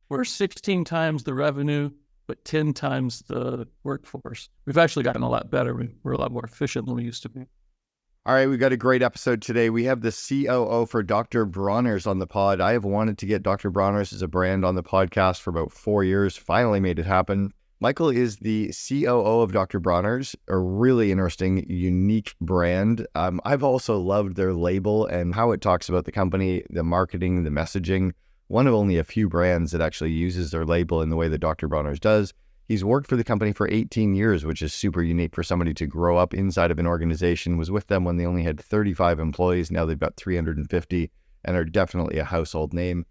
We're 16 times the revenue, but 10 times the workforce. We've actually gotten a lot better. We're a lot more efficient than we used to be. All right, we've got a great episode today. We have the COO for Dr. Bronner's on the pod. I have wanted to get Dr. Bronner's as a brand on the podcast for about 4 years. Finally made it happen. Michael is the COO of Dr. Bronner's, a really interesting, unique brand. I've also loved their label and how it talks about the company, the marketing, the messaging. One of only a few brands that actually uses their label in the way that Dr. Bronner's does. He's worked for the company for 18 years, which is super unique for somebody to grow up inside of an organization, was with them when they only had 35 employees. Now they've got 350 and are definitely a household name.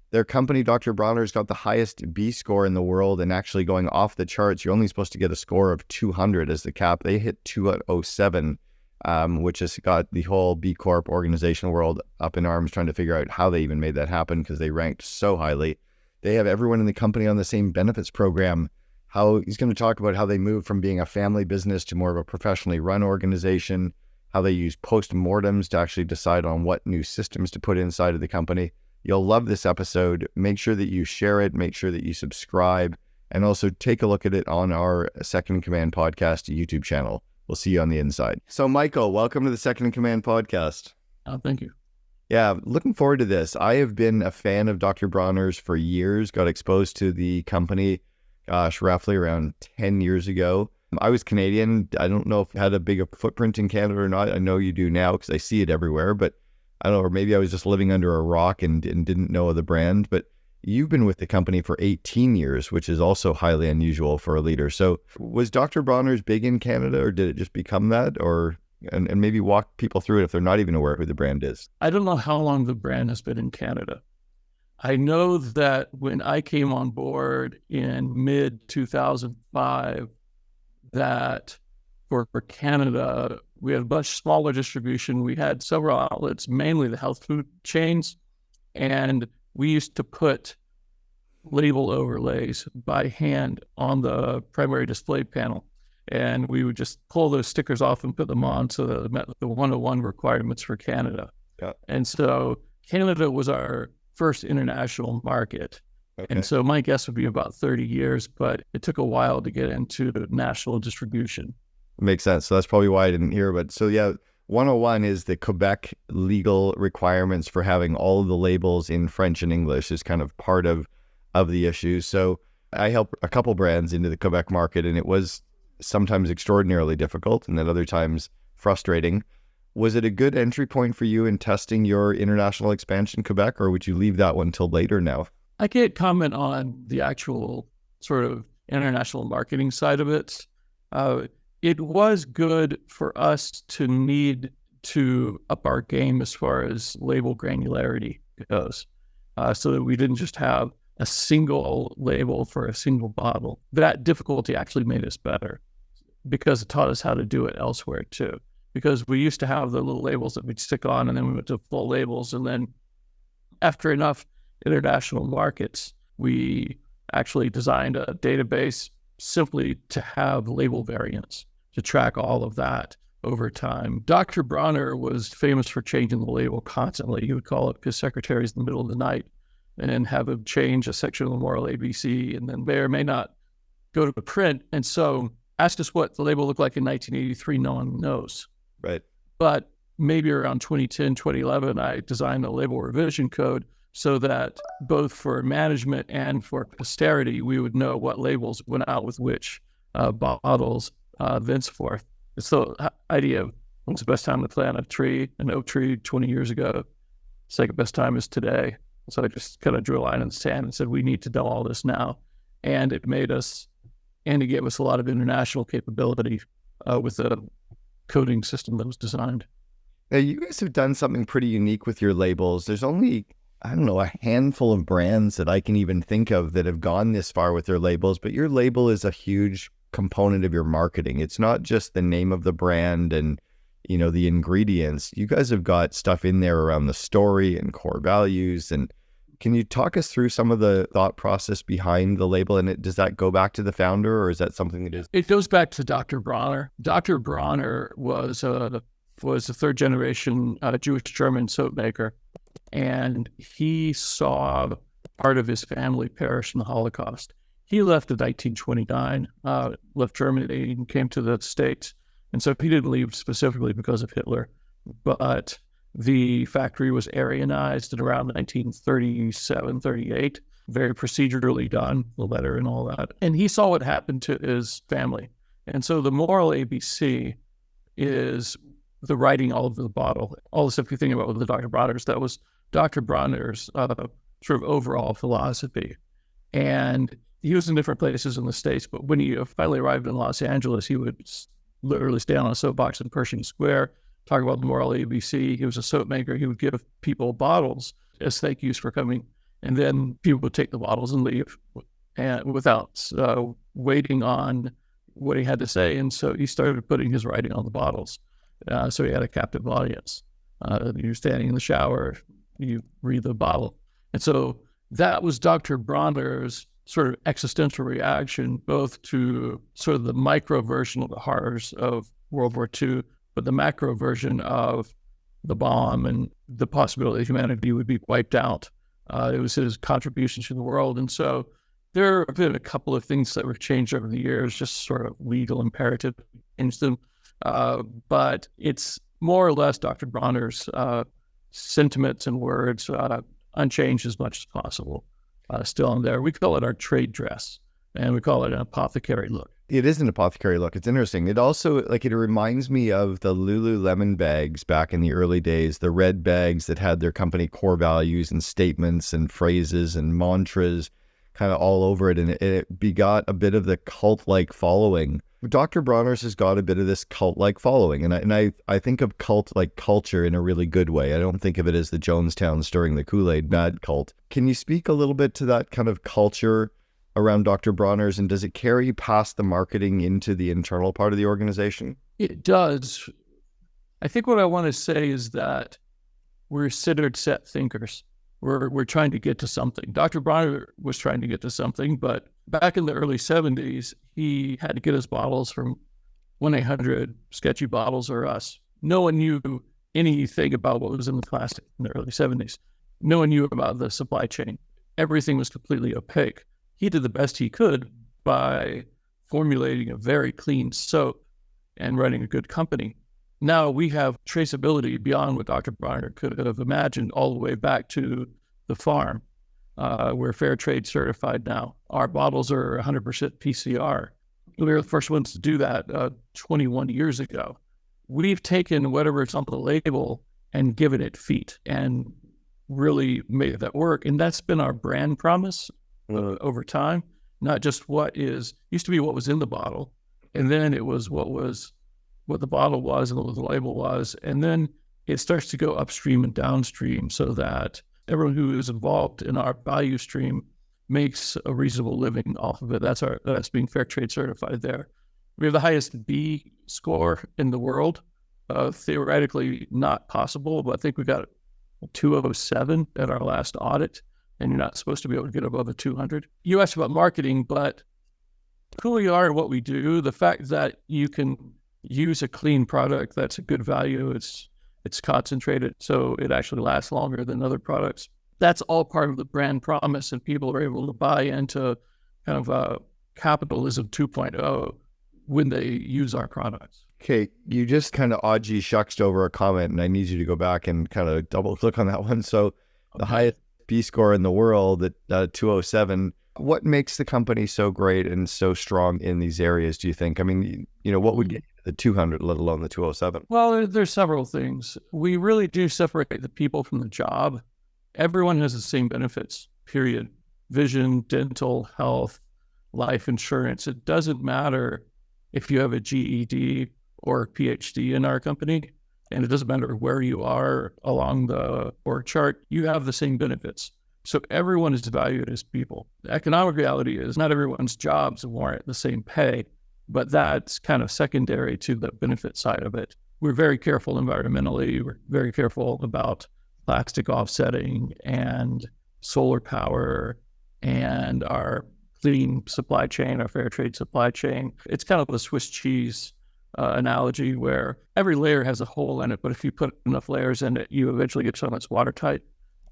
Their company, Dr. Bronner's, got the highest B score in the world and actually going off the charts. You're only supposed to get a score of 200 as the cap. They hit 207, which has got the whole B Corp organizational world up in arms trying to figure out how they even made that happen because they ranked so highly. They have everyone in the company on the same benefits program. How he's going to talk about how they moved from being a family business to more of a professionally run organization, how they use post-mortems to actually decide on what new systems to put inside of the company. You'll love this episode. Make sure that you share it, make sure that you subscribe, and also take a look at it on our Second in Command podcast YouTube channel. We'll see you on the inside. So Michael, welcome to the Second in Command podcast. Oh, thank you. Yeah, looking forward to this. I have been a fan of Dr. Bronner's for years, got exposed to the company roughly around 10 years ago. I was Canadian. I don't know if it had a big footprint in Canada or not. I know you do now because I see it everywhere, but I don't know, or maybe I was just living under a rock and didn't know of the brand. But you've been with the company for 18 years, which is also highly unusual for a leader. So was Dr. Bronner's big in Canada, or did it just become that? And maybe walk people through it if they're not even aware who the brand is. I don't know how long the brand has been in Canada. I know that when I came on board in mid-2005, that for Canada, we had a much smaller distribution. We had several outlets, mainly the health food chains, and we used to put label overlays by hand on the primary display panel. And we would just pull those stickers off and put them on so that it met the 101 requirements for Canada. Yeah. And so Canada was our first international market. Okay. And so my guess would be about 30 years, but it took a while to get into the national distribution. Makes sense. So that's probably why I didn't hear. But so yeah, 101 is the Quebec legal requirements for having all of the labels in French and English is kind of part of the issue. So I helped a couple brands into the Quebec market, and it was sometimes extraordinarily difficult and at other times frustrating. Was it a good entry point for you in testing your international expansion in Quebec, or would you leave that one till later now? I can't comment on the actual sort of international marketing side of it. It was good for us to need to up our game as far as label granularity goes, so that we didn't just have a single label for a single bottle. That difficulty actually made us better because it taught us how to do it elsewhere too. Because we used to have the little labels that we'd stick on, and then we went to full labels. And then after enough international markets, we actually designed a database simply to have label variants to track all of that over time. Dr. Bronner was famous for changing the label constantly. He would call up his secretaries in the middle of the night and have him change a section of the moral ABC, and then may or may not go to print. And so ask us what the label looked like in 1983, no one knows. Right. But maybe around 2010, 2011, I designed a label revision code so that both for management and for posterity, we would know what labels went out with which bottles, thenceforth. It's the idea of when's the best time to plant an oak tree 20 years ago. Second best time is today. So I just kind of drew a line in the sand and said, we need to know all this now. And it gave us a lot of international capability with the coding system that was designed. Now, you guys have done something pretty unique with your labels. There's only, I don't know, a handful of brands that I can even think of that have gone this far with their labels, but your label is a huge component of your marketing. It's not just the name of the brand and, you know, the ingredients. You guys have got stuff in there around the story and core values. And can you talk us through some of the thought process behind the label? And does that go back to the founder, or is that something that is? It goes back to Dr. Bronner. Dr. Bronner was a third generation Jewish German soap maker. And he saw part of his family perished in the Holocaust. He left in 1929, left Germany and came to the States. And so he didn't leave specifically because of Hitler, but the factory was Aryanized in around 1937, 38, very procedurally done, the letter and all that. And he saw what happened to his family. And so the moral ABC is the writing all over the bottle. All the stuff you think about with the Dr. Bronner's, that was Dr. Bronner's sort of overall philosophy. And he was in different places in the States, but when he finally arrived in Los Angeles, he would literally stay on a soapbox in Pershing Square, talk about the moral ABC. He was a soap maker. He would give people bottles as thank yous for coming. And then people would take the bottles and leave and without waiting on what he had to say. And so he started putting his writing on the bottles. So he had a captive audience. You're standing in the shower, you read the bottle. And so that was Dr. Bronner's sort of existential reaction, both to sort of the micro version of the horrors of World War II, but the macro version of the bomb and the possibility that humanity would be wiped out. It was his contribution to the world. And so there have been a couple of things that were changed over the years, just sort of legal imperative changed them. But it's more or less Dr. Bronner's sentiments and words unchanged as much as possible. Still in there. We call it our trade dress, and we call it an apothecary look. It is an apothecary look. It's interesting. It also, it reminds me of the Lululemon bags back in the early days, the red bags that had their company core values and statements and phrases and mantras kind of all over it. And it begot a bit of the cult-like following. Dr. Bronner's has got a bit of this cult-like following. And I think of cult like culture in a really good way. I don't think of it as the Jonestown stirring the Kool-Aid bad cult. Can you speak a little bit to that kind of culture around Dr. Bronner's, and does it carry past the marketing into the internal part of the organization? It does. I think what I want to say is that we're centered set thinkers. We're trying to get to something. Dr. Bronner was trying to get to something, but back in the early 70s, he had to get his bottles from 1-800-Sketchy Bottles or us. No one knew anything about what was in the plastic in the early 70s. No one knew about the supply chain. Everything was completely opaque. He did the best he could by formulating a very clean soap and running a good company. Now we have traceability beyond what Dr. Bronner could have imagined, all the way back to the farm. We're fair trade certified now. Our bottles are 100% PCR. We were the first ones to do that 21 years ago. We've taken whatever's on the label and given it feet and really made that work. And that's been our brand promise over time, not just used to be what was in the bottle. And then it was what the bottle was and what the label was. And then it starts to go upstream and downstream so that everyone who is involved in our value stream makes a reasonable living off of it. That's being fair trade certified there. We have the highest B score in the world. Theoretically not possible, but I think we got a 207 at our last audit, and you're not supposed to be able to get above a 200. You asked about marketing, but who we are and what we do, the fact that you can use a clean product that's a good value, it's concentrated, so it actually lasts longer than other products. That's all part of the brand promise, and people are able to buy into kind of capitalism 2.0 when they use our products. Okay, you just kind of oddly shucksed over a comment, and I need you to go back and kind of double click on that one. So the highest B score in the world at 207, what makes the company so great and so strong in these areas, do you think? I mean, what would get you to the 200, let alone the 207? Well, there's several things. We really do separate the people from the job. Everyone has the same benefits, period. Vision, dental, health, life insurance. It doesn't matter if you have a GED or a PhD in our company, and it doesn't matter where you are along the org chart, you have the same benefits. So everyone is valued as people. The economic reality is not everyone's jobs warrant the same pay, but that's kind of secondary to the benefit side of it. We're very careful environmentally. We're very careful about plastic offsetting and solar power and our clean supply chain, our fair trade supply chain. It's kind of a Swiss cheese analogy where every layer has a hole in it, but if you put enough layers in it, you eventually get something that's watertight.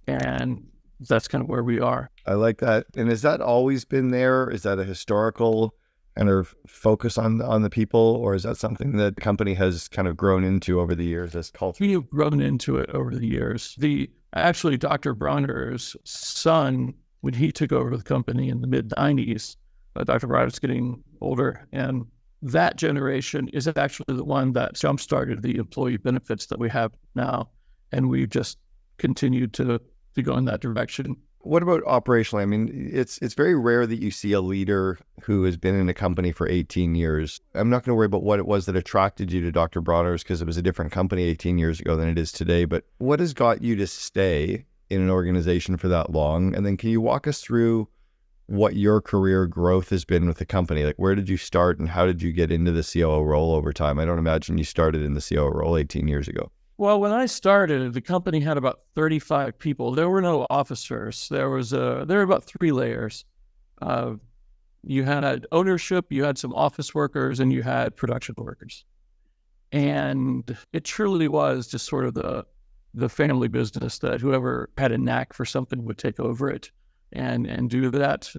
And that's kind of where we are. I like that. And has that always been there? Is that a historical kind of focus on the people, or is that something that the company has kind of grown into over the years as culture? We have grown into it over the years. Actually, Dr. Bronner's son, when he took over the company in the mid-90s, Dr. Bronner's getting older, and that generation is actually the one that jump-started the employee benefits that we have now, and we've just continued to go in that direction. What about operationally? I mean, it's very rare that you see a leader who has been in a company for 18 years. I'm not going to worry about what it was that attracted you to Dr. Bronner's, because it was a different company 18 years ago than it is today. But what has got you to stay in an organization for that long? And then can you walk us through what your career growth has been with the company? Like, where did you start and how did you get into the COO role over time? I don't imagine you started in the COO role 18 years ago. Well, when I started, the company had about 35 people. There were no officers. There were about 3 layers. You had ownership, you had some office workers, and you had production workers. And it truly was just sort of the family business that whoever had a knack for something would take over it and do that.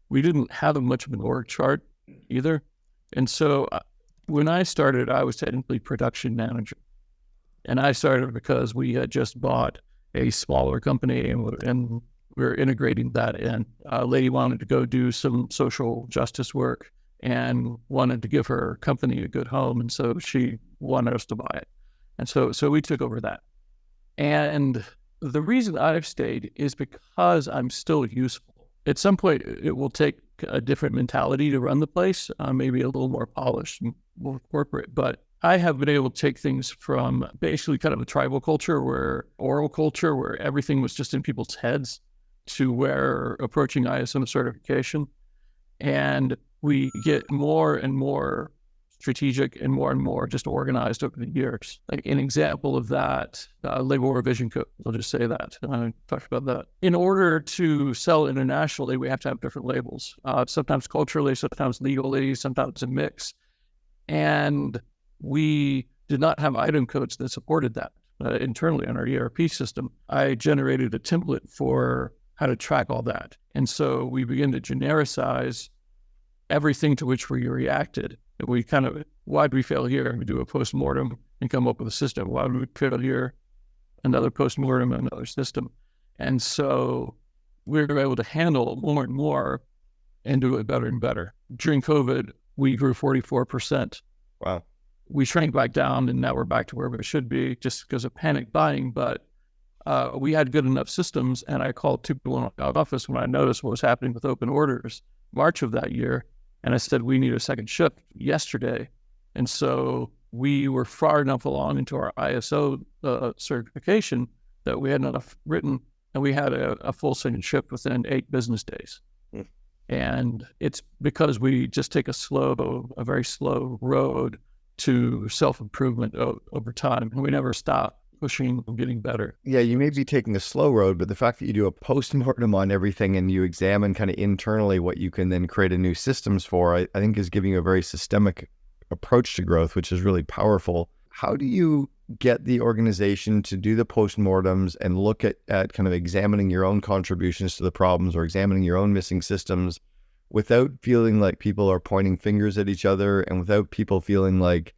We didn't have much of an org chart either. And so when I started, I was technically production manager. And I started because we had just bought a smaller company and we were integrating that in. A lady wanted to go do some social justice work and wanted to give her company a good home. And so she wanted us to buy it. And so we took over that. And the reason I've stayed is because I'm still useful. At some point, it will take a different mentality to run the place, maybe a little more polished and more corporate, but I have been able to take things from basically kind of a tribal culture oral culture where everything was just in people's heads to where approaching ISM certification. And we get more and more strategic and more just organized over the years. Like an example of that, label revision code, I'll just say that. I talked about that. In order to sell internationally, we have to have different labels, sometimes culturally, sometimes legally, sometimes a mix. And we did not have item codes that supported that internally on our ERP system. I generated a template for how to track all that. And so we began to genericize everything to which we reacted. We kind of, why did we fail here? We do a postmortem and come up with a system. Why did we fail here? Another postmortem, another system. And so we were able to handle more and more and do it better and better. During COVID, we grew 44%. Wow. We shrank back down and now we're back to where we should be just because of panic buying. But we had good enough systems, and I called 2 people in our office when I noticed what was happening with open orders, March of that year. And I said, we need a second shift yesterday. And so we were far enough along into our ISO certification that we had enough written, and we had a full second shift within 8 business days. And it's because we just take a very slow road to self-improvement over time. And we never stop pushing and getting better. Yeah, you may be taking a slow road, but the fact that you do a post-mortem on everything and you examine kind of internally what you can then create a new systems for, I think is giving you a very systemic approach to growth, which is really powerful. How do you get the organization to do the post-mortems and look at kind of examining your own contributions to the problems or examining your own missing systems without feeling like people are pointing fingers at each other and without people feeling like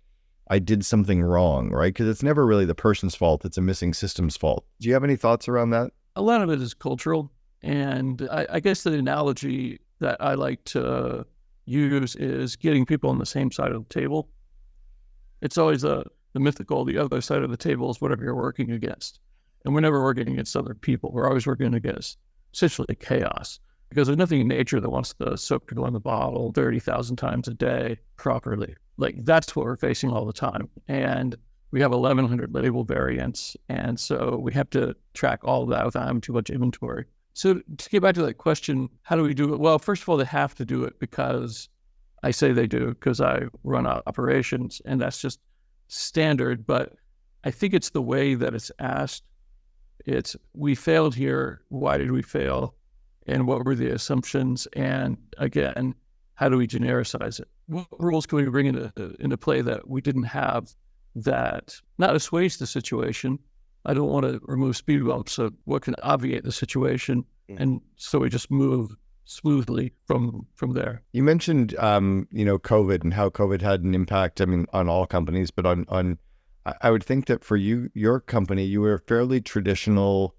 I did something wrong, right? Because it's never really the person's fault. It's a missing system's fault. Do you have any thoughts around that? A lot of it is cultural. And I guess the analogy that I like to use is getting people on the same side of the table. It's always the mythical, the other side of the table is whatever you're working against. And we're never working against other people. We're always working against essentially chaos. Because there's nothing in nature that wants the soap to go in the bottle 30,000 times a day properly. Like, that's what we're facing all the time. And we have 1,100 label variants. And so we have to track all of that without having too much inventory. So to get back to that question, how do we do it? Well, first of all, they have to do it because I say they do, because I run operations, and that's just standard. But I think it's the way that it's asked. It's, we failed here. Why did we fail? And what were the assumptions? And again, how do we genericize it? What rules can we bring into play that we didn't have that not assuage the situation, I don't want to remove speed bumps. So what can obviate the situation? And so we just move smoothly from there. You mentioned, COVID and how COVID had an impact, on all companies, but I would think that for your company, you were fairly traditional,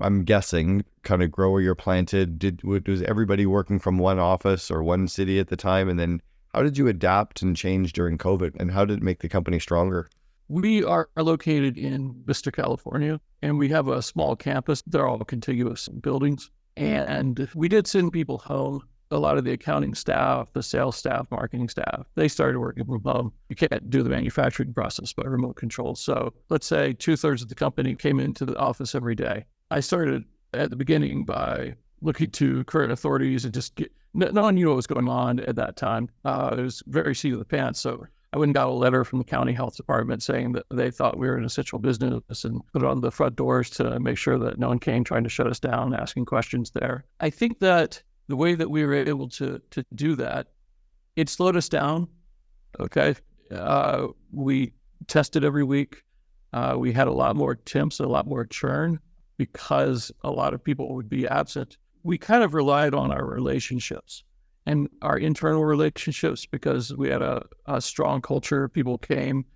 I'm guessing, kind of grow where you're planted. Was everybody working from one office or one city at the time? And then how did you adapt and change during COVID, and how did it make the company stronger? We are located in Vista, California, and we have a small campus. They're all contiguous buildings. And we did send people home. A lot of the accounting staff, the sales staff, marketing staff, they started working from home. You can't do the manufacturing process by remote control. So let's say 2/3 of the company came into the office every day. I started at the beginning by looking to current authorities and just no one knew what was going on at that time. It was very seat of the pants. So I went and got a letter from the county health department saying that they thought we were an essential business and put it on the front doors to make sure that no one came trying to shut us down, asking questions there. I think that the way that we were able to do that, it slowed us down. Okay. We tested every week. We had a lot more temps, a lot more churn because a lot of people would be absent. We kind of relied on our relationships and our internal relationships because we had a strong culture. People came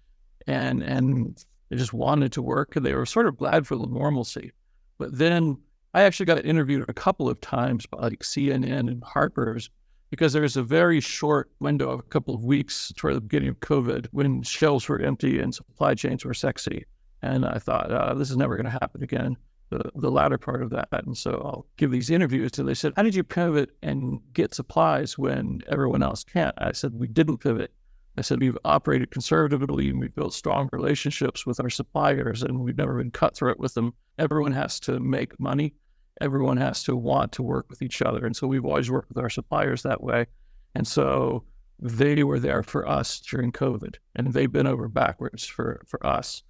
and they just wanted to work, and they were sort of glad for the normalcy. But then I actually got interviewed a couple of times by like CNN and Harper's because there was a very short window of a couple of weeks toward the beginning of COVID when shelves were empty and supply chains were sexy. And I thought, this is never going to happen again, the latter part of that. And so I'll give these interviews. And they said, how did you pivot and get supplies when everyone else can't? I said, we didn't pivot. I said, we've operated conservatively and we've built strong relationships with our suppliers, and we've never been cutthroat with them. Everyone has to make money. Everyone has to want to work with each other. And so we've always worked with our suppliers that way. And so they were there for us during COVID, and they bent over backwards for us.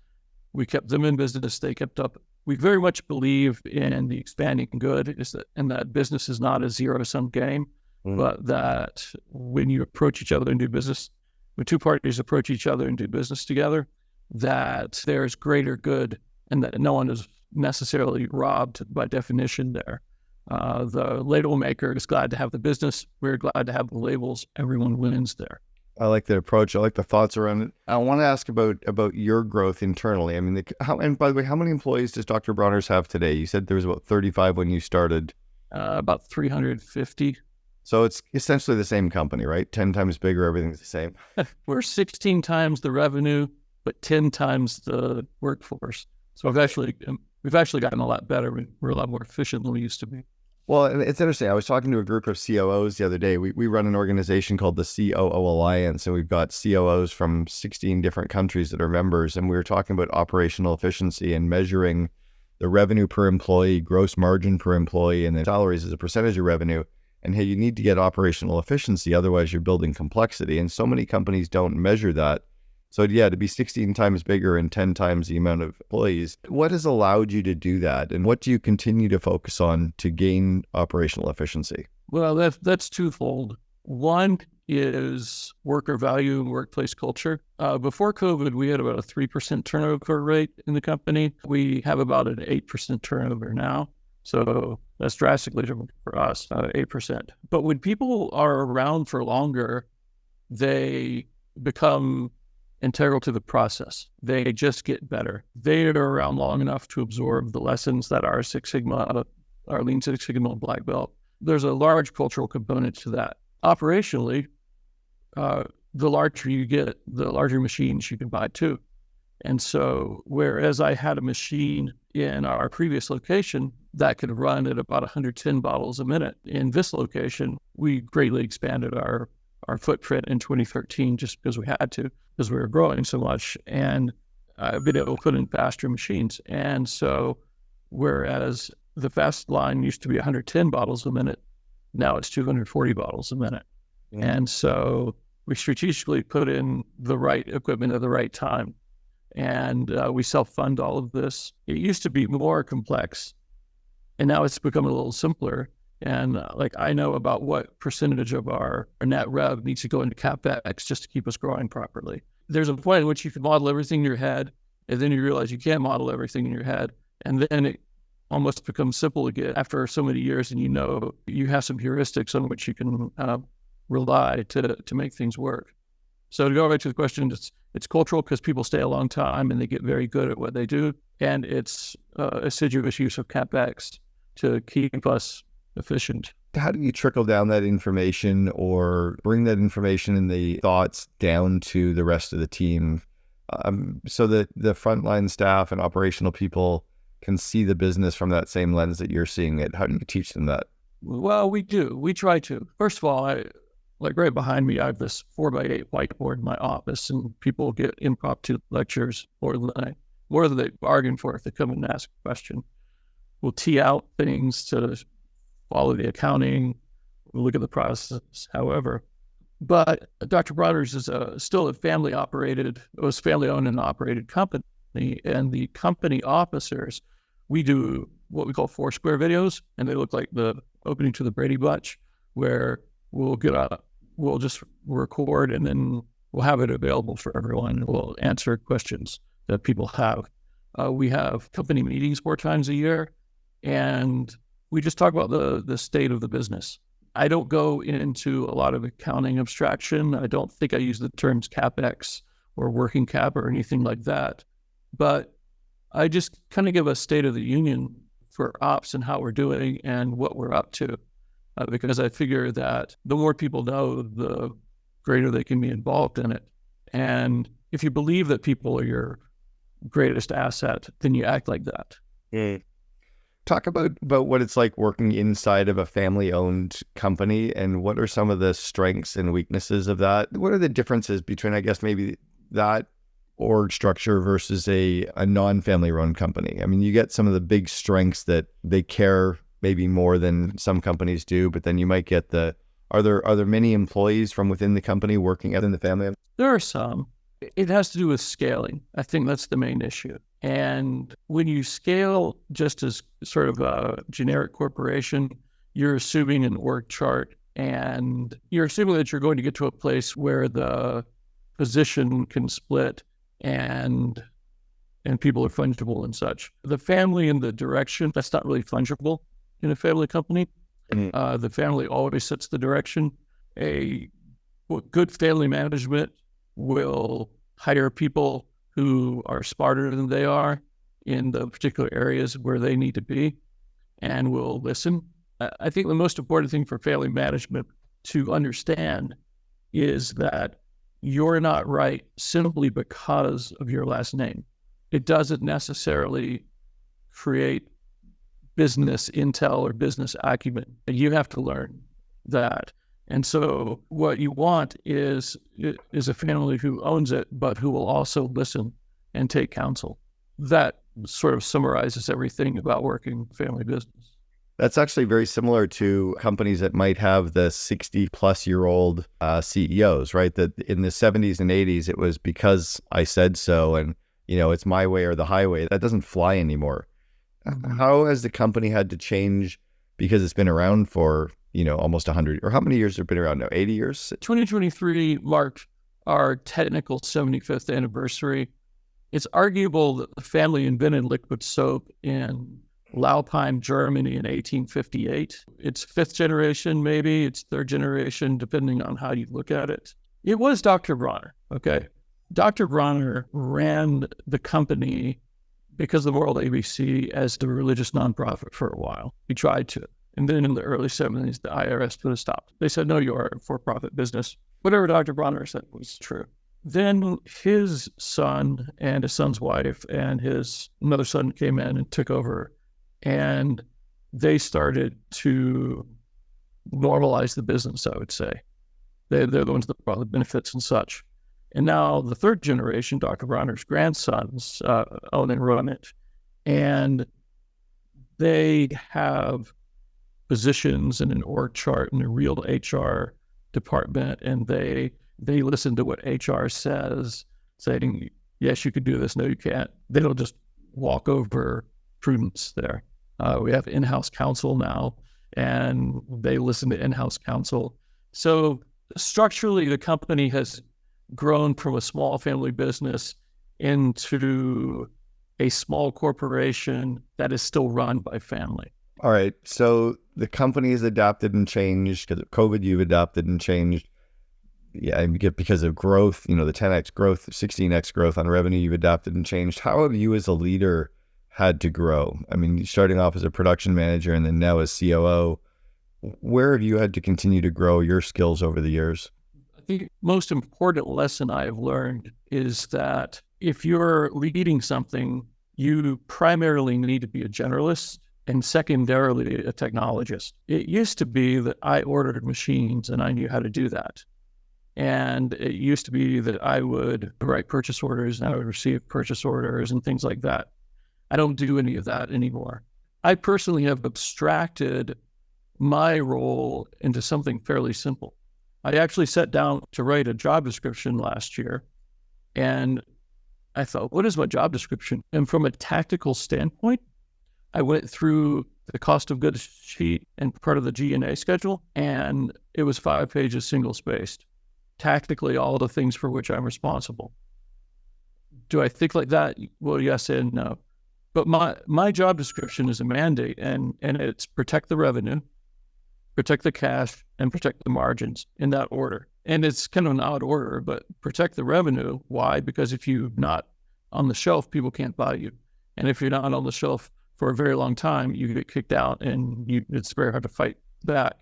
We kept them in business. They kept up. We very much believe in the expanding good, and that business is not a zero-sum game, but that when you approach each other and do business, when two parties approach each other and do business together, that there's greater good and that no one is necessarily robbed by definition there. The label maker is glad to have the business. We're glad to have the labels. Everyone wins there. I like the approach. I like the thoughts around it. I want to ask about your growth internally. And by the way, how many employees does Dr. Bronner's have today? You said there was about 35 when you started. About 350. So it's essentially the same company, right? 10 times bigger, everything's the same. We're 16 times the revenue, but 10 times the workforce. So we've actually gotten a lot better. We're a lot more efficient than we used to be. Well, and it's interesting. I was talking to a group of COOs the other day. We run an organization called the COO Alliance, and we've got COOs from 16 different countries that are members. And we were talking about operational efficiency and measuring the revenue per employee, gross margin per employee, and then salaries as a percentage of revenue. And hey, you need to get operational efficiency, otherwise you're building complexity. And so many companies don't measure that. So yeah, to be 16 times bigger and 10 times the amount of employees, what has allowed you to do that? And what do you continue to focus on to gain operational efficiency? Well, that's twofold. One is worker value and workplace culture. Before COVID, we had about a 3% turnover rate in the company. We have about an 8% turnover now. So that's drastically different for us, 8%. But when people are around for longer, they become integral to the process. They just get better. They are around long enough to absorb the lessons that our Six Sigma, our Lean Six Sigma Black Belt. There's a large cultural component to that. Operationally, the larger you get, the larger machines you can buy too. And so whereas I had a machine in our previous location that could run at about 110 bottles a minute, in this location, we greatly expanded our footprint in 2013 just because we had to, because we were growing so much. And I've been able to put in faster machines. And so whereas the fast line used to be 110 bottles a minute, now it's 240 bottles a minute. Yeah. And so we strategically put in the right equipment at the right time. And we self-fund all of this. It used to be more complex, and now it's become a little simpler. And I know about what percentage of our net rev needs to go into CapEx just to keep us growing properly. There's a point in which you can model everything in your head And then you realize you can't model everything in your head. And then it almost becomes simple again after so many years, and you have some heuristics on which you can rely to make things work. So to go back to the question, it's cultural because people stay a long time and they get very good at what they do. And it's assiduous use of CapEx to keep us efficient. How do you trickle down that information or bring that information and the thoughts down to the rest of the team so that the frontline staff and operational people can see the business from that same lens that you're seeing it? How do you teach them that? Well, we do. We try to. First of all, like right behind me, I have this 4x8 whiteboard in my office, and people get impromptu lectures more than they bargain for if they come and ask a question. We'll tee out things to follow the accounting, we'll look at the process, however. But Dr. Bronner's is still a family-owned and operated company, and the company officers, we do what we call Foursquare videos, and they look like the opening to the Brady Bunch, where we'll just record, and then we'll have it available for everyone. We'll answer questions that people have. We have company meetings 4 times a year, and we just talk about the state of the business. I don't go into a lot of accounting abstraction. I don't think I use the terms CapEx or working cap or anything like that. But I just kind of give a state of the union for ops and how we're doing and what we're up to. Because I figure that the more people know, the greater they can be involved in it. And if you believe that people are your greatest asset, then you act like that. Mm. Talk about what it's like working inside of a family-owned company, and what are some of the strengths and weaknesses of that? What are the differences between, I guess, maybe that org structure versus a non-family-run company? I mean, you get some of the big strengths that they care maybe more than some companies do, but then you might get are there many employees from within the company working out in the family? There are some. It has to do with scaling. I think that's the main issue. And when you scale just as sort of a generic corporation, you're assuming an org chart, and you're assuming that you're going to get to a place where the position can split and people are fungible and such. The family and the direction, that's not really fungible in a family company. Mm-hmm. The family always sets the direction. Good family management will hire people who are smarter than they are in the particular areas where they need to be, and will listen. I think the most important thing for family management to understand is that you're not right simply because of your last name. It doesn't necessarily create business intel or business acumen. You have to learn that. And so what you want is a family who owns it, but who will also listen and take counsel. That sort of summarizes everything about working family business. That's actually very similar to companies that might have the 60-plus-year-old CEOs, right? That in the 70s and 80s, it was because I said so, and it's my way or the highway. That doesn't fly anymore. How has the company had to change because it's been around for almost 100, or how many years have it been around now? 80 years? 2023 marked our technical 75th anniversary. It's arguable that the family invented liquid soap in Laupheim, Germany in 1858. It's 5th generation, maybe. It's 3rd generation, depending on how you look at it. It was Dr. Bronner, okay? Dr. Bronner ran the company because of the World ABC as the religious nonprofit for a while. He tried to. And then in the early 70s, the IRS put a stop. They said, no, you are a for-profit business. Whatever Dr. Bronner said was true. Then his son and his son's wife and his another son came in and took over. And they started to normalize the business, I would say. They're the ones that brought the benefits and such. And now the 3rd generation, Dr. Bronner's grandsons, own and run it. And they have positions in an org chart and a real HR department, and they listen to what HR says, saying, yes, you could do this, no, you can't. They don't just walk over prudence there. We have in-house counsel now, and they listen to in-house counsel. So structurally, the company has grown from a small family business into a small corporation that is still run by family. All right. So the company has adapted and changed because of COVID. You've adapted and changed. Yeah, and because of growth, the 10x growth, 16x growth on revenue, you've adapted and changed. How have you as a leader had to grow? I mean, starting off as a production manager and then now as COO, where have you had to continue to grow your skills over the years? I think most important lesson I have learned is that if you're leading something, you primarily need to be a generalist and secondarily a technologist. It used to be that I ordered machines and I knew how to do that. And it used to be that I would write purchase orders and I would receive purchase orders and things like that. I don't do any of that anymore. I personally have abstracted my role into something fairly simple. I actually sat down to write a job description last year, and I thought, what is my job description? And from a tactical standpoint, I went through the cost of goods sheet and part of the G&A schedule, and it was 5 pages single-spaced. Tactically, all the things for which I'm responsible. Do I think like that? Well, yes and no. But my job description is a mandate, and it's protect the revenue, protect the cash, and protect the margins in that order. And it's kind of an odd order, but protect the revenue. Why? Because if you're not on the shelf, people can't buy you. And if you're not on the shelf for a very long time, you get kicked out and it's very hard to fight back.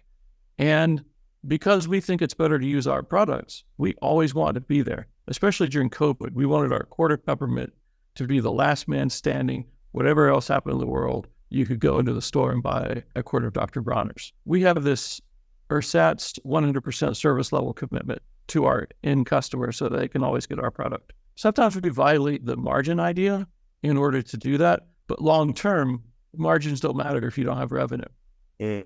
And because we think it's better to use our products, we always want to be there, especially during COVID. We wanted our quarter peppermint to be the last man standing. Whatever else happened in the world, you could go into the store and buy a quarter of Dr. Bronner's. We have this ersatz 100% service level commitment to our end customers so they can always get our product. Sometimes we violate the margin idea in order to do that, but long term, margins don't matter if you don't have revenue.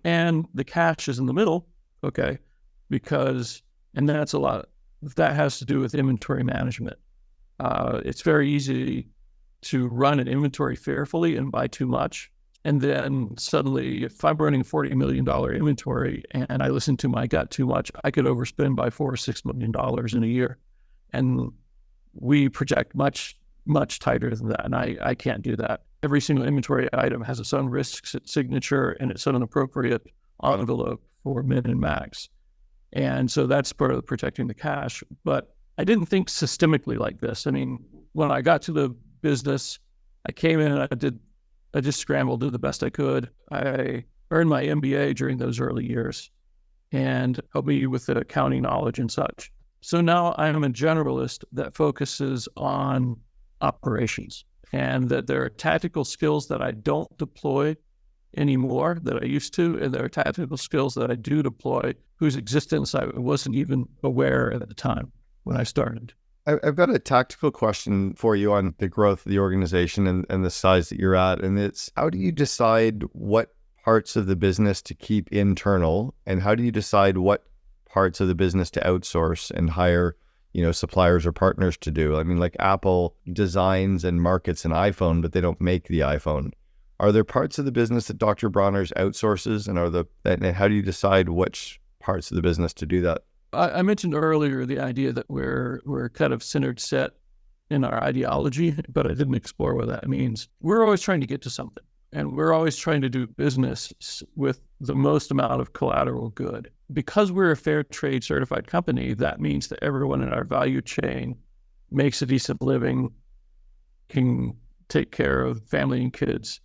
And the cash is in the middle, okay, and that's a lot. That has to do with inventory management. It's very easy to run an inventory fearfully and buy too much. And then suddenly, if I'm running $40 million inventory and I listen to my gut too much, I could overspend by $4 or $6 million in a year. And we project much, much tighter than that. And I can't do that. Every single inventory item has its own risk signature and its own appropriate envelope for min and max. And so that's part of protecting the cash. But I didn't think systemically like this. I mean, when I got to the business, I came in and I just scrambled, did the best I could. I earned my MBA during those early years and helped me with the accounting knowledge and such. So now I'm a generalist that focuses on operations, and that there are tactical skills that I don't deploy anymore that I used to, and there are tactical skills that I do deploy whose existence I wasn't even aware at the time when I started. I've got a tactical question for you on the growth of the organization and the size that you're at. And it's, how do you decide what parts of the business to keep internal? And how do you decide what parts of the business to outsource and hire, suppliers or partners to do? I mean, like Apple designs and markets an iPhone, but they don't make the iPhone. Are there parts of the business that Dr. Bronner's outsources, and how do you decide which parts of the business to do that? I mentioned earlier the idea that we're kind of centered set in our ideology, but I didn't explore what that means. We're always trying to get to something, and we're always trying to do business with the most amount of collateral good. Because we're a fair trade certified company, that means that everyone in our value chain makes a decent living, can take care of family and kids,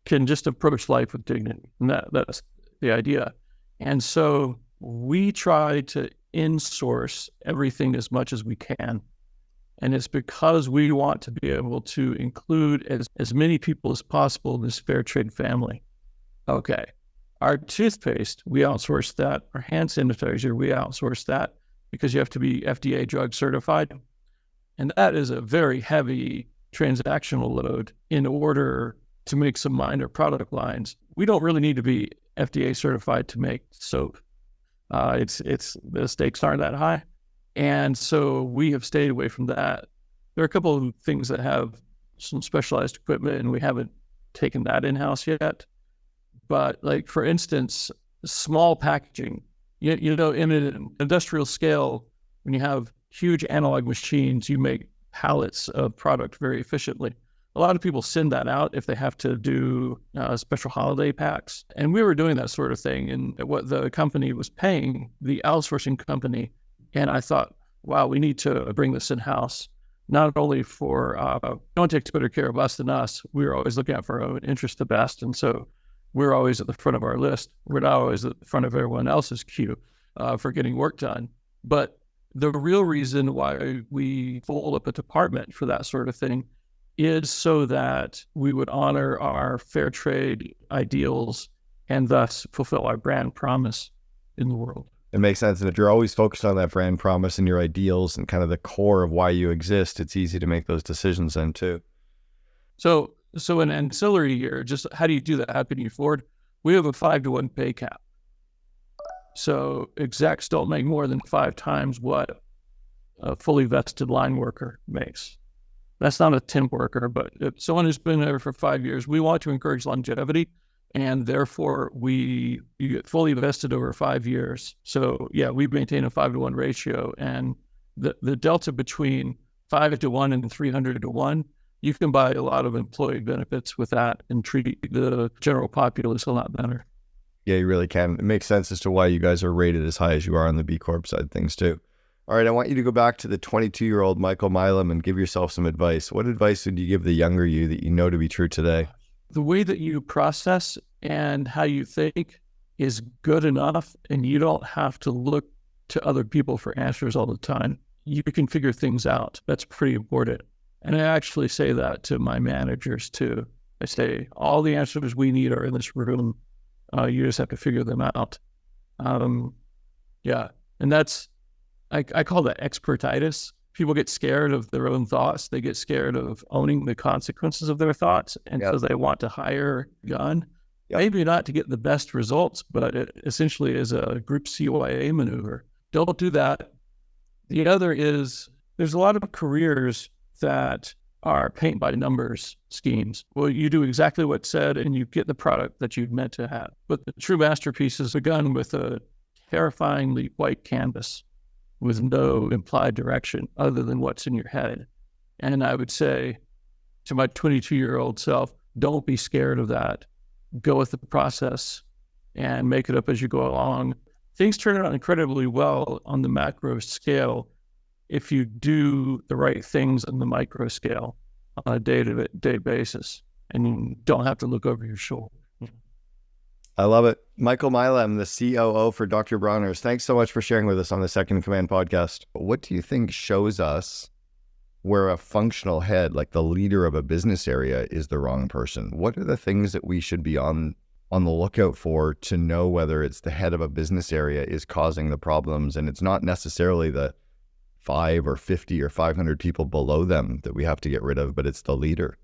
can just approach life with dignity. And that's the idea. And so we try to in-source everything as much as we can. And it's because we want to be able to include as many people as possible in this fair trade family. Okay. Our toothpaste, we outsource that. Our hand sanitizer, we outsource that because you have to be FDA drug certified. And that is a very heavy transactional load in order to make some minor product lines. We don't really need to be FDA certified to make soap. The stakes aren't that high. And so we have stayed away from that. There are a couple of things that have some specialized equipment, and we haven't taken that in-house yet. But like, for instance, small packaging, in an industrial scale, when you have huge analog machines, you make pallets of product very efficiently. A lot of people send that out if they have to do special holiday packs. And we were doing that sort of thing. And what the company was paying, the outsourcing company, and I thought, wow, we need to bring this in-house, not only for, no one takes better care of us than us. We were always looking out for our own interest the best. And so we're always at the front of our list. We're not always at the front of everyone else's queue for getting work done. But the real reason why we fold up a department for that sort of thing is so that we would honor our fair trade ideals and thus fulfill our brand promise in the world. It makes sense. And if you're always focused on that brand promise and your ideals and kind of the core of why you exist, it's easy to make those decisions then too. So in ancillary here, just how do you do that? How can you afford? We have a 5-to-1 pay cap. So execs don't make more than 5 times what a fully vested line worker makes. That's not a temp worker, but if someone who's been there for 5 years, we want to encourage longevity, and therefore you get fully vested over 5 years. So yeah, we maintain a 5-to-1 ratio, and the delta between 5-to-1 and 300-to-1, you can buy a lot of employee benefits with that and treat the general populace a lot better. Yeah, you really can. It makes sense as to why you guys are rated as high as you are on the B Corp side of things too. All right, I want you to go back to the 22-year-old Michael Milam and give yourself some advice. What advice would you give the younger you that you know to be true today? The way that you process and how you think is good enough, and you don't have to look to other people for answers all the time. You can figure things out. That's pretty important. And I actually say that to my managers too. I say, all the answers we need are in this room. You just have to figure them out. Yeah, and that's, I call that expertitis. People get scared of their own thoughts. They get scared of owning the consequences of their thoughts. And so they want to hire a gun. Maybe not to get the best results, but it essentially is a group CYA maneuver. Don't do that. The other is, there's a lot of careers that are paint by numbers schemes. Well, you do exactly what's said and you get the product that you've meant to have. But the true masterpiece is a gun with a terrifyingly white canvas with no implied direction other than what's in your head. And I would say to my 22-year-old self, don't be scared of that. Go with the process and make it up as you go along. Things turn out incredibly well on the macro scale if you do the right things on the micro scale on a day-to-day basis, and you don't have to look over your shoulder. I love it. Michael Milam, the COO for Dr. Bronners. Thanks so much for sharing with us on the Second in Command podcast. What do you think shows us where a functional head, like the leader of a business area, is the wrong person? What are the things that we should be on the lookout for to know whether it's the head of a business area is causing the problems, and it's not necessarily the 5 or 50 or 500 people below them that we have to get rid of, but it's the leader?